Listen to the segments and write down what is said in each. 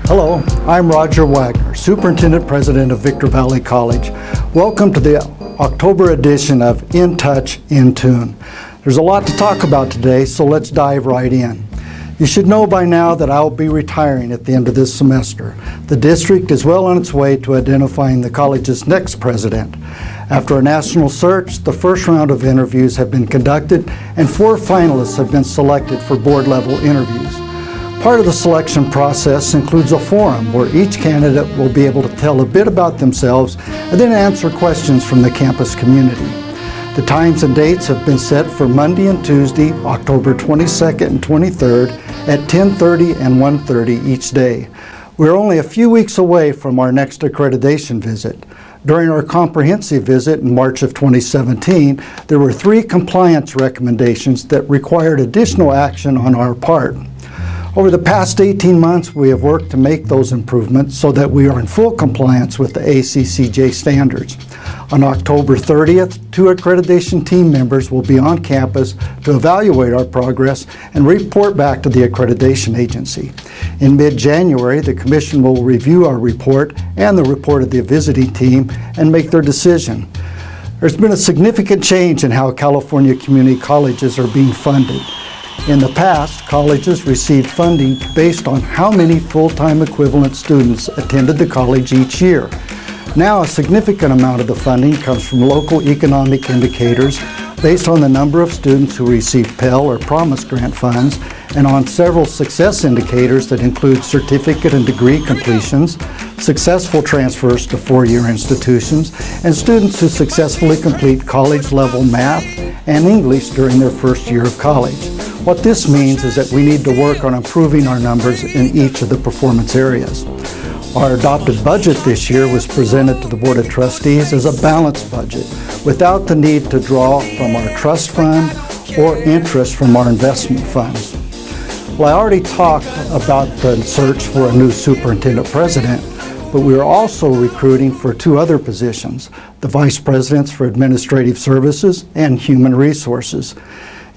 Hello, I'm Roger Wagner, Superintendent President of Victor Valley College. Welcome to the October edition of In Touch, In Tune. There's a lot to talk about today, so let's dive right in. You should know by now that I will be retiring at the end of this semester. The district is well on its way to identifying the college's next president. After a national search, the first round of interviews have been conducted and 4 finalists have been selected for board-level interviews. Part of the selection process includes a forum where each candidate will be able to tell a bit about themselves and then answer questions from the campus community. The times and dates have been set for Monday and Tuesday, October 22nd and 23rd at 10:30 and 1:30 each day. We're only a few weeks away from our next accreditation visit. During our comprehensive visit in March of 2017, there were 3 compliance recommendations that required additional action on our part. Over the past 18 months, we have worked to make those improvements so that we are in full compliance with the ACCJ standards. On October 30th, 2 accreditation team members will be on campus to evaluate our progress and report back to the accreditation agency. In mid-January, the Commission will review our report and the report of the visiting team and make their decision. There's been a significant change in how California community colleges are being funded. In the past, colleges received funding based on how many full-time equivalent students attended the college each year. Now, a significant amount of the funding comes from local economic indicators based on the number of students who receive Pell or Promise Grant funds and on several success indicators that include certificate and degree completions, successful transfers to 4-year institutions, and students who successfully complete college-level math and English during their first year of college. What this means is that we need to work on improving our numbers in each of the performance areas. Our adopted budget this year was presented to the Board of Trustees as a balanced budget without the need to draw from our trust fund or interest from our investment funds. Well, I already talked about the search for a new superintendent president, but we are also recruiting for 2 other positions, the vice presidents for administrative services and human resources.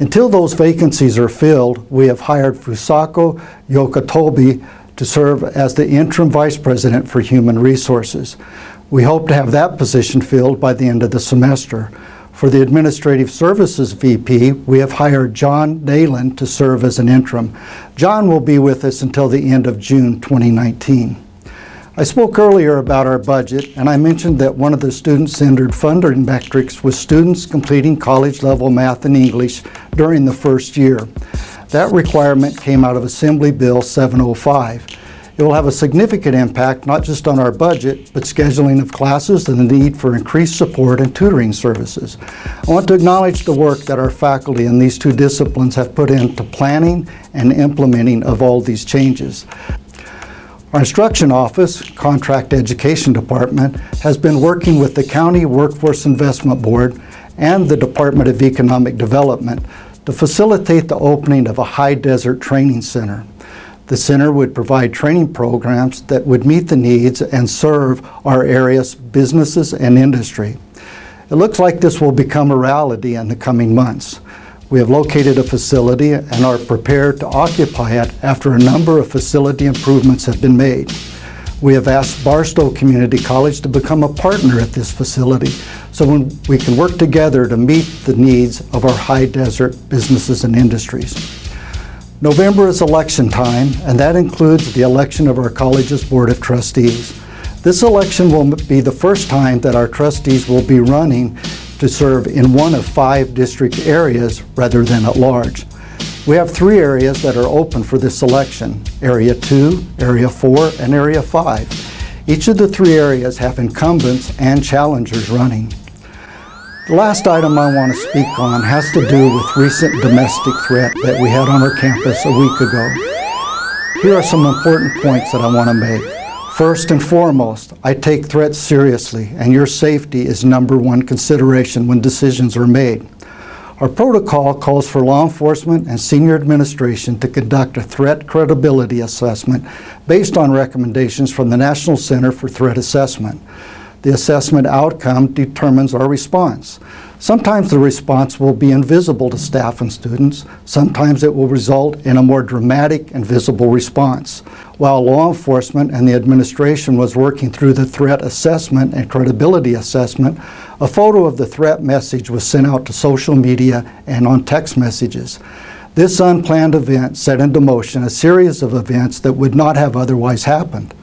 Until those vacancies are filled, we have hired Fusako Yokotobi to serve as the interim vice president for human resources. We hope to have that position filled by the end of the semester. For the administrative services VP, we have hired John Nayland to serve as an interim. John will be with us until the end of June 2019. I spoke earlier about our budget, and I mentioned that one of the student-centered funding metrics was students completing college-level math and English during the first year. That requirement came out of Assembly Bill 705. It will have a significant impact not just on our budget, but scheduling of classes and the need for increased support and tutoring services. I want to acknowledge the work that our faculty in these 2 disciplines have put into planning and implementing of all these changes. Our instruction office, Contract Education Department, has been working with the County Workforce Investment Board and the Department of Economic Development to facilitate the opening of a high desert training center. The center would provide training programs that would meet the needs and serve our area's businesses and industry. It looks like this will become a reality in the coming months. We have located a facility and are prepared to occupy it after a number of facility improvements have been made. We have asked Barstow Community College to become a partner at this facility so we can work together to meet the needs of our high desert businesses and industries. November is election time, and that includes the election of our college's Board of Trustees. This election will be the first time that our trustees will be running to serve in one of 5 district areas rather than at large. We have 3 areas that are open for this election: Area 2, Area 4, and Area 5. Each of the 3 areas have incumbents and challengers running. The last item I want to speak on has to do with recent domestic threat that we had on our campus a week ago. Here are some important points that I want to make. First and foremost, I take threats seriously, and your safety is #1 consideration when decisions are made. Our protocol calls for law enforcement and senior administration to conduct a threat credibility assessment based on recommendations from the National Center for Threat Assessment. The assessment outcome determines our response. Sometimes the response will be invisible to staff and students. Sometimes it will result in a more dramatic and visible response. While law enforcement and the administration was working through the threat assessment and credibility assessment, a photo of the threat message was sent out to social media and on text messages. This unplanned event set into motion a series of events that would not have otherwise happened.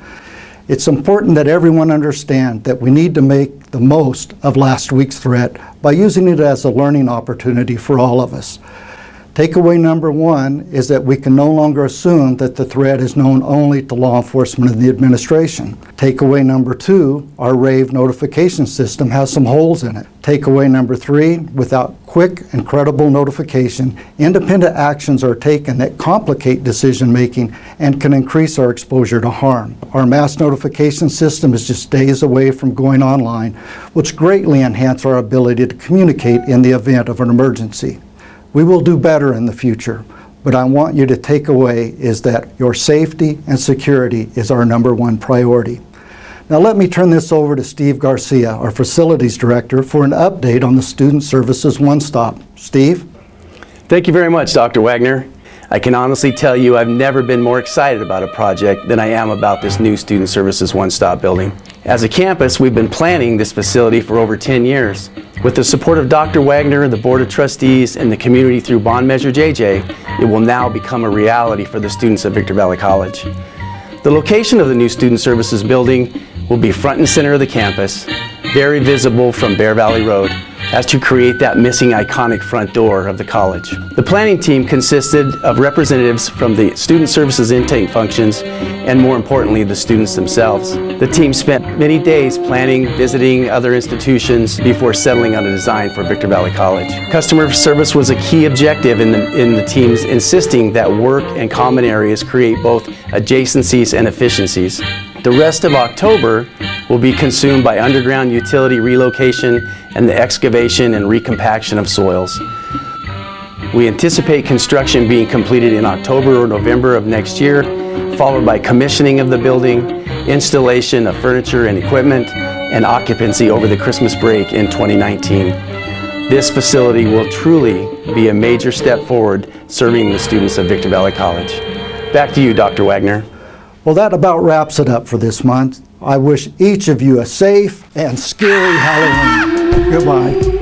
It's important that everyone understand that we need to make the most of last week's threat by using it as a learning opportunity for all of us. Takeaway number one is that we can no longer assume that the threat is known only to law enforcement and the administration. Takeaway number two, our RAVE notification system has some holes in it. Takeaway number three, without quick and credible notification, independent actions are taken that complicate decision making and can increase our exposure to harm. Our mass notification system is just days away from going online, which greatly enhance our ability to communicate in the event of an emergency. We will do better in the future, but I want you to take away is that your safety and security is our #1 priority. Now let me turn this over to Steve Garcia, our Facilities Director, for an update on the Student Services One Stop. Steve? Thank you very much, Dr. Wagner. I can honestly tell you I've never been more excited about a project than I am about this new Student Services One Stop building. As a campus, we've been planning this facility for over 10 years. With the support of Dr. Wagner, the Board of Trustees, and the community through Bond Measure JJ, it will now become a reality for the students at Victor Valley College. The location of the new Student Services building will be front and center of the campus, very visible from Bear Valley Road, as to create that missing iconic front door of the college. The planning team consisted of representatives from the student services intake functions and, more importantly, the students themselves. The team spent many days planning, visiting other institutions before settling on a design for Victor Valley College. Customer service was a key objective in the teams, insisting that work and common areas create both adjacencies and efficiencies. The rest of October will be consumed by underground utility relocation and the excavation and recompaction of soils. We anticipate construction being completed in October or November of next year, followed by commissioning of the building, installation of furniture and equipment, and occupancy over the Christmas break in 2019. This facility will truly be a major step forward serving the students of Victor Valley College. Back to you, Dr. Wagner. Well, that about wraps it up for this month. I wish each of you a safe and scary Halloween. Goodbye.